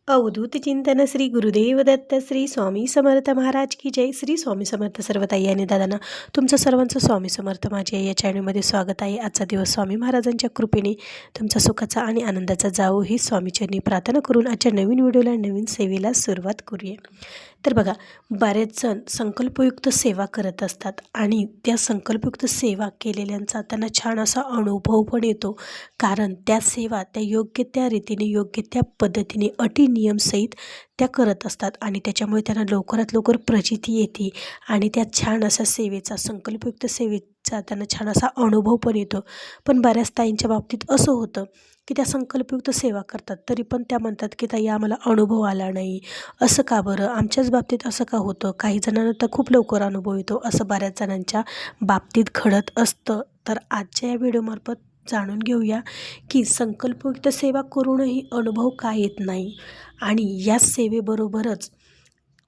अवधूत चिंतन श्री गुरुदेव दत्त श्री स्वामी समर्थ महाराज की जय. श्री स्वामी समर्थ. सर्व ताई आणि दादांना तुमचं सर्वांचं स्वामी समर्थ माझ्या या चॅनलमध्ये स्वागत आहे. आजचा दिवस स्वामी महाराजांच्या कृपेने तुमचा सुखाचा आणि आनंदाचा जावो ही स्वामीचरणी प्रार्थना करून आजच्या नवीन व्हिडिओला नवीन सेवेला सुरुवात करूया. तर बघा, बरेच जण संकल्पयुक्त सेवा करत असतात आणि त्या संकल्पयुक्त सेवा केलेल्यांचा त्यांना छान असा अनुभव पण येतो. कारण त्या सेवा त्या योग्य त्या रीतीने योग्य त्या पद्धतीने अटी नियमसहित त्या करत असतात आणि त्याच्यामुळे त्यांना लवकरात लवकर प्रचिती येते आणि त्या छान असा सेवेचा संकल्पयुक्त सेवेचा त्यांना छान असा अनुभव पण येतो. पण बऱ्याच ताईंच्या बाबतीत असं होतं की त्या संकल्पयुक्त सेवा करतात तरी पण त्या म्हणतात की ताई आम्हाला अनुभव आला नाही. असं का बरं? आमच्याच बाबतीत असं का होतं? काही जणांना तर खूप लवकर अनुभव येतो. असं बऱ्याच जणांच्या बाबतीत घडत असतं. तर आजच्या या व्हिडिओमार्फत जाणून घेऊया की संकल्पयुक्त सेवा करूनही अनुभव का येत नाही आणि या सेवेबरोबरच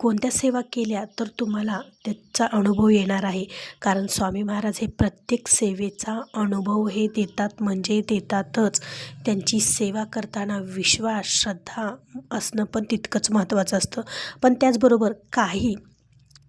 कोणत्या सेवा केल्या तर तुम्हाला त्याचा अनुभव येणार आहे. कारण स्वामी महाराज हे प्रत्येक सेवेचा अनुभव हे देतात म्हणजे देतातच. त्यांची सेवा करताना विश्वास श्रद्धा असणं पण तितकंच महत्त्वाचं असतं. पण त्याचबरोबर काही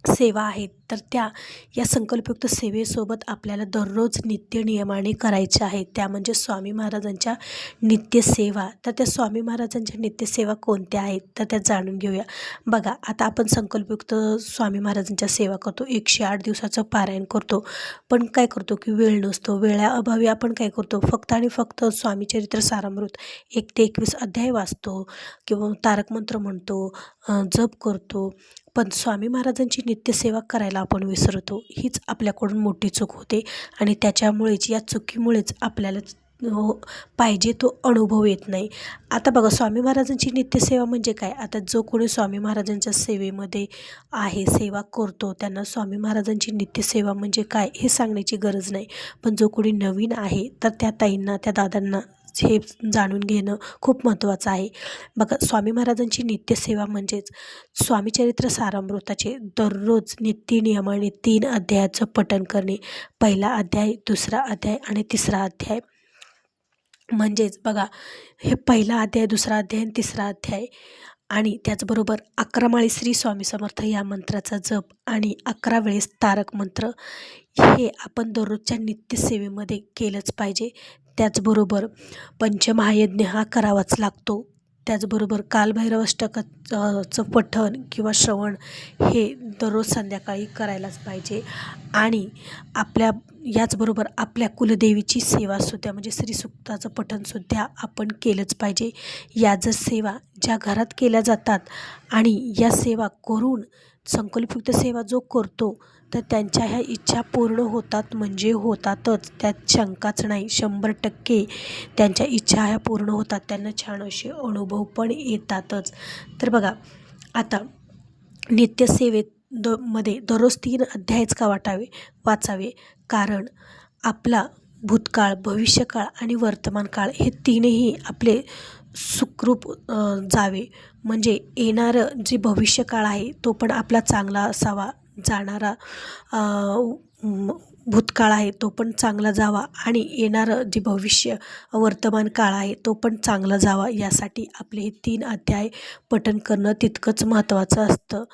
सेवा आहेत तर त्या या संकल्पयुक्त सेवेसोबत आपल्याला दररोज नित्यनियमाने करायच्या आहेत. त्या म्हणजे स्वामी महाराजांच्या नित्यसेवा. तर त्या स्वामी महाराजांच्या नित्यसेवा कोणत्या आहेत तर त्या जाणून घेऊया. बघा, आता आपण संकल्पयुक्त स्वामी महाराजांच्या सेवा करतो, 108 दिवसाचं पारायण करतो. पण काय करतो की वेळ नसतो. वेळाअभावी आपण काय करतो, फक्त आणि फक्त स्वामीचरित्र सारामृत 1 ते 21 अध्याय वाचतो किंवा तारक मंत्र म्हणतो, जप करतो. पण स्वामी महाराजांची नित्यसेवा करायला आपण विसरतो. हीच आपल्याकडून मोठी चूक होते आणि त्याच्यामुळेच या चुकीमुळेच आपल्याला पाहिजे तो अनुभव येत नाही. आता बघा, स्वामी महाराजांची नित्यसेवा म्हणजे काय? आता जो कोणी स्वामी महाराजांच्या सेवेमध्ये आहे, सेवा करतो, त्यांना स्वामी महाराजांची नित्यसेवा म्हणजे काय हे सांगण्याची गरज नाही. पण जो कोणी नवीन आहे तर त्या ताईंना त्या दादांना हे जाणून घेणं खूप महत्त्वाचं आहे. बघा, स्वामी महाराजांची नित्यसेवा म्हणजेच स्वामीचरित्र सारामृताचे दररोज नित्यनियमाने 3 अध्यायाचं पठण करणे. पहिला अध्याय, दुसरा अध्याय आणि तिसरा अध्याय. म्हणजेच बघा, हे पहिला अध्याय, दुसरा अध्याय आणि तिसरा अध्याय आणि त्याचबरोबर 11 माळी श्री स्वामी समर्थ या मंत्राचा जप आणि 11 वेळेस तारक मंत्र हे आपण दररोजच्या नित्यसेवेमध्ये केलंच पाहिजे. त्याचबरोबर पंचमहायज्ञ हा करावाच लागतो. त्याचबरोबर कालभैरव अष्टकाचं पठण किंवा श्रवण हे दररोज संध्याकाळी करायलाच पाहिजे. आणि याचबरोबर आपल्या कुलदेवीची सेवासुद्धा म्हणजे श्रीसूक्ताचं पठणसुद्धा आपण केलंच पाहिजे. या जर सेवा ज्या घरात केल्या जातात आणि या सेवा करून संकल्पयुक्त सेवा जो करतो तर त्यांच्या ह्या इच्छा पूर्ण होतात म्हणजे होतातच, त्यात शंकाच नाही. 100% त्यांच्या इच्छा ह्या पूर्ण होतात. त्यांना छान असे अनुभव पण येतातच. तर बघा, आता नित्यसेवेत मध्ये दररोज 3 अध्यायच का वाचावे? कारण आपला भूतकाळ, भविष्यकाळ आणि वर्तमान काळ हे तीनही आपले सुखरूप जावे. म्हणजे येणारं जे भविष्यकाळ आहे तो पण आपला चांगला असावा, जाणारा भूतकाळ आहे तो पण चांगला जावा आणि येणारं जे वर्तमान काळ आहे तो पण चांगला जावा. यासाठी आपले हे 3 अध्याय पठण करणं तितकंच महत्त्वाचं असतं.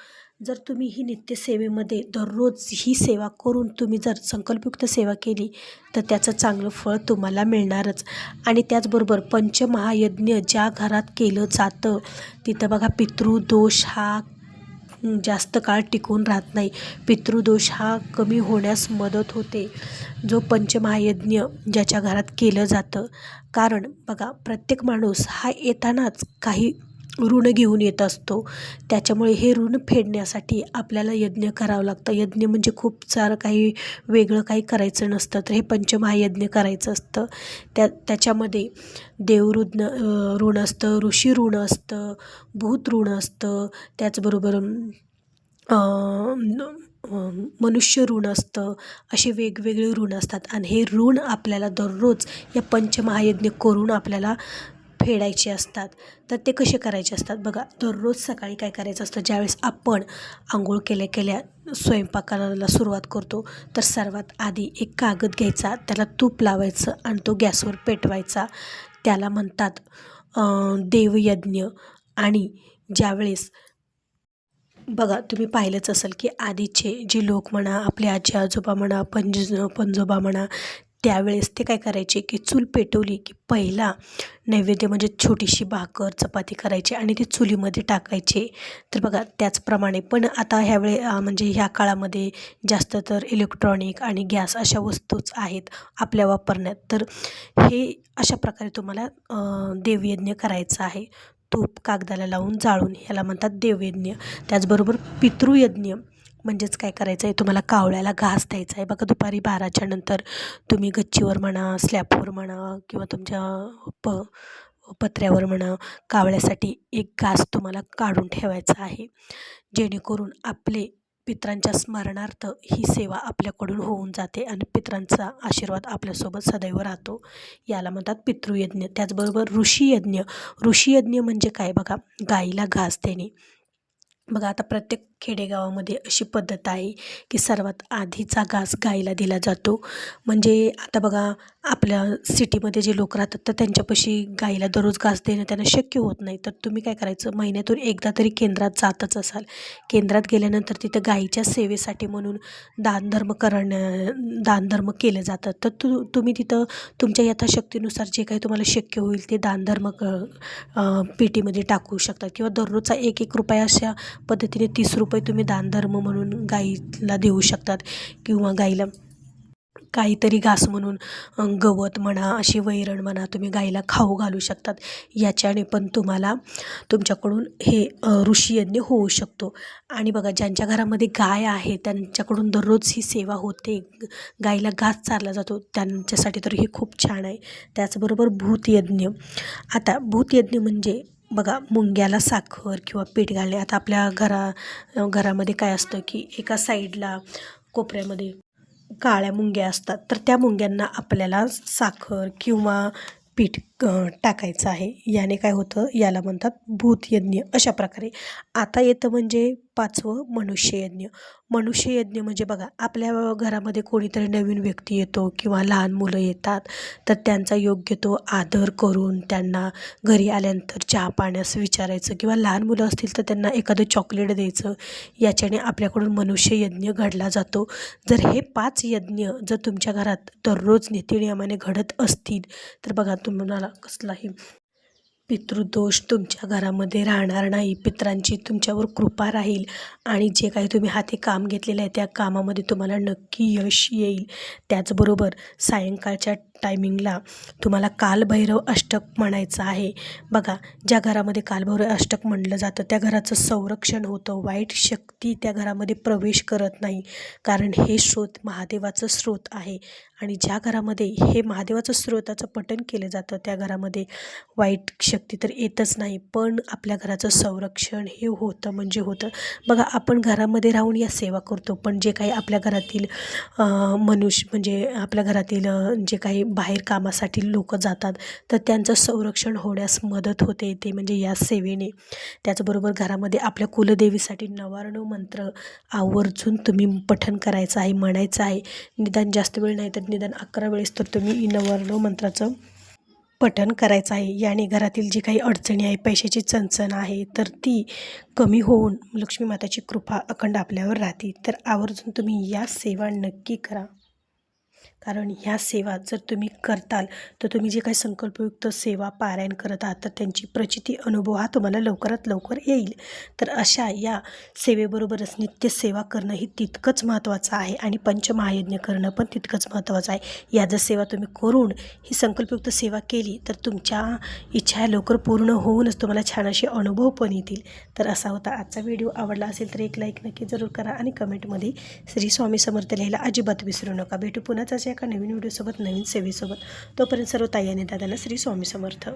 जर तुम्ही ही नित्यसेवेमध्ये दररोज ही सेवा करून तुम्ही जर संकल्पयुक्त सेवा केली तर त्याचं चांगलं फळ तुम्हाला मिळणारच. आणि त्याचबरोबर पंचमहायज्ञ ज्या घरात केलं जातं तिथं बघा, पितृदोष हा जास्त काळ टिकून राहत नाही. पितृदोष हा कमी होण्यास मदत होते जो पंचमहायज्ञ ज्याच्या घरात केलं जातं. कारण बघा, प्रत्येक माणूस हा येतानाच काही ऋण घेऊन येत असतो. त्याच्यामुळे हे ऋण फेडण्यासाठी आपल्याला यज्ञ करावं लागतं. यज्ञ म्हणजे खूप सारं काही वेगळं काही करायचं नसतं, तर हे पंचमहायज्ञ करायचं असतं. त्याच्यामध्ये ऋण असतं, ऋषी ऋण असतं, भूत ऋण असतं, त्याचबरोबर मनुष्य ऋण असतं. असे वेगवेगळे ऋण असतात आणि हे ऋण आपल्याला दररोज या पंचमहायज्ञ करून आपल्याला फेडायचे असतात. तर ते कसे करायचे असतात? बघा, दररोज सकाळी काय करायचं असतं, ज्यावेळेस आपण आंघोळ केल्या स्वयंपाकाला सुरुवात करतो तर सर्वात आधी एक कागद घ्यायचा, त्याला तूप लावायचं आणि तो गॅसवर पेटवायचा. त्याला म्हणतात देवयज्ञ. आणि ज्यावेळेस बघा तुम्ही पाहिलंच असेल की आधीचे जे लोक म्हणा, आपले आजी आजोबा म्हणा, पणजोबा म्हणा, त्यावेळेस ते काय करायचे की चूल पेटवली की पहिला नैवेद्य म्हणजे छोटीशी भाकर चपाती करायची आणि ती चुलीमध्ये टाकायचे. तर बघा त्याचप्रमाणे पण आता म्हणजे ह्या काळामध्ये जास्त तर इलेक्ट्रॉनिक आणि गॅस अशा वस्तूच आहेत आपल्या वापरण्यात. तर हे अशा प्रकारे तुम्हाला देवयज्ञ करायचा आहे. तूप कागदाला लावून जाळून ह्याला म्हणतात देवयज्ञ. त्याचबरोबर पितृयज्ञ म्हणजेच काय करायचं आहे, तुम्हाला कावळ्याला घास द्यायचा आहे. बघा दुपारी 12च्या नंतर तुम्ही गच्चीवर म्हणा, स्लॅबवर म्हणा किंवा तुमच्या पत्र्यावर म्हणा, कावळ्यासाठी एक घास तुम्हाला काढून ठेवायचा आहे. जेणेकरून आपले पितरांच्या स्मरणार्थ ही सेवा आपल्याकडून होऊन जाते आणि पितरांचा आशीर्वाद आपल्यासोबत सदैव राहतो. याला म्हणतात पितृयज्ञ. त्याचबरोबर ऋषीयज्ञ म्हणजे काय बघा, गाईला घास देणे. बघा आता प्रत्येक खेडेगावामध्ये अशी पद्धत आहे की सर्वात आधीचा घास गाईला दिला जातो. म्हणजे आता बघा आपल्या सिटीमध्ये जे लोक राहतात तर त्यांच्यापाशी गाईला दररोज घास देणं त्यांना शक्य होत नाही. तर तुम्ही काय करायचं, महिन्यातून एकदा तरी केंद्रात जातच असाल. केंद्रात गेल्यानंतर तिथं गाईच्या सेवेसाठी म्हणून दानधर्म केले जातात. तर तुम्ही तिथं तुमच्या यथाशक्तीनुसार जे काही तुम्हाला शक्य होईल ते दानधर्म पेटीमध्ये टाकू शकता किंवा दररोजचा 1-1 रुपया अशा पद्धतीने 30 रुपये तुम्ही दानधर्म म्हणून गाईला देऊ शकतात. किंवा गाईला काहीतरी घास म्हणून गवत म्हणा, अशी वैरण म्हणा, तुम्ही गाईला खाऊ घालू शकतात. याच्याने पण तुम्हाला तुमच्याकडून हे ऋषीयज्ञ होऊ शकतो. आणि बघा ज्यांच्या घरामध्ये गाय आहे त्यांच्याकडून दररोज ही सेवा होते, गाईला घास चारला जातो, त्यांच्यासाठी तर हे खूप छान आहे. त्याचबरोबर भूतयज्ञ. आता भूतयज्ञ म्हणजे बघा मुंग्याला साखर किंवा पीठ घालणे. आता आपल्या घरामध्ये काय असतं की एका साईडला कोपऱ्यामध्ये काळ्या मुंग्या असतात. तर त्या मुंग्यांना आपल्याला साखर किंवा पीठ टाकायचं आहे. याने काय होतं, याला म्हणतात भूतयज्ञ. अशा प्रकारे आता येतं म्हणजे 5वं मनुष्ययज्ञ. मनुष्ययज्ञ म्हणजे बघा आपल्या घरामध्ये कोणीतरी नवीन व्यक्ती येतो किंवा लहान मुलं येतात, तर त्यांचा योग्य तो आदर करून त्यांना घरी आल्यानंतर चहा पाण्यास विचारायचं किंवा लहान मुलं असतील तर त्यांना एखादं चॉकलेट द्यायचं. याच्याने आपल्याकडून मनुष्ययज्ञ घडला जातो. जर हे 5 यज्ञ जर तुमच्या घरात दररोज नित्यनियमाने घडत असतील तर बघा तुम्हाला कसलाही पितृदोष तुमच्या घरामध्ये राहणार नाही. पितरांची तुमच्यावर कृपा राहील आणि जे काही तुम्ही हाती काम घेतलेलं आहे त्या कामामध्ये तुम्हाला नक्की यश येईल. त्याचबरोबर सायंकाळच्या टायमिंगला तुम्हाला कालभैरव अष्टक म्हणायचं आहे. बघा ज्या घरामध्ये कालभैरव अष्टक म्हणलं जातं त्या घराचं संरक्षण होतं, वाईट शक्ती त्या घरामध्ये प्रवेश करत नाही. कारण हे स्रोत महादेवाचं स्रोत आहे आणि ज्या घरामध्ये हे महादेवाचं स्रोताचं पठण केलं जातं त्या घरामध्ये वाईट शक्ती तर येतच नाही, पण आपल्या घराचं संरक्षण हे होतं म्हणजे होतं. बघा आपण घरामध्ये राहून या सेवा करतो, पण जे काही आपल्या घरातील मनुष्य म्हणजे आपल्या घरातील जे काही बाहेर कामासाठी लोक जातात तर त्यांचं संरक्षण होण्यास मदत होते ते म्हणजे या सेवेने. त्याचबरोबर घरामध्ये आपल्या कुलदेवीसाठी 99 मंत्र आवर्जून तुम्ही पठण करायचं आहे, म्हणायचं आहे. निदान जास्त वेळ नाही तर निदान 11 वेळेस तर तुम्ही 99 मंत्राचं पठण करायचं आहे. याने घरातील जी काही अडचणी आहे, पैशाची चणचण आहे तर ती कमी होऊन लक्ष्मी माताची कृपा अखंड आपल्यावर राहते. तर आवर्जून तुम्ही या सेवा नक्की करा. कारण ह्या सेवा जर तुम्ही करताल तर तुम्ही जे काही संकल्पयुक्त सेवा पारायण करत आहात तर त्यांची प्रचिती अनुभव हा तुम्हाला लवकरात लवकर येईल. तर अशा या सेवेबरोबरच नित्य सेवा करणं ही तितकंच महत्त्वाचं आहे आणि पंचमहायज्ञ करणं पण तितकंच महत्त्वाचं आहे. या जर सेवा तुम्ही करून ही संकल्पयुक्त सेवा केली तर तुमच्या इच्छा लवकर पूर्ण होऊनच तुम्हाला छान असे अनुभव पण येतील. तर असा होता आजचा व्हिडिओ. आवडला असेल तर एक लाईक नक्की जरूर करा आणि कमेंटमध्ये श्री स्वामी समर्थ लिहायला अजिबात विसरू नका. भेटू पुन्हाच एका नवीन व्हिडिओसोबत, नवीन सेवेसोबत. तोपर्यंत सर्व ताई आणि दादांना श्री स्वामी समर्थ.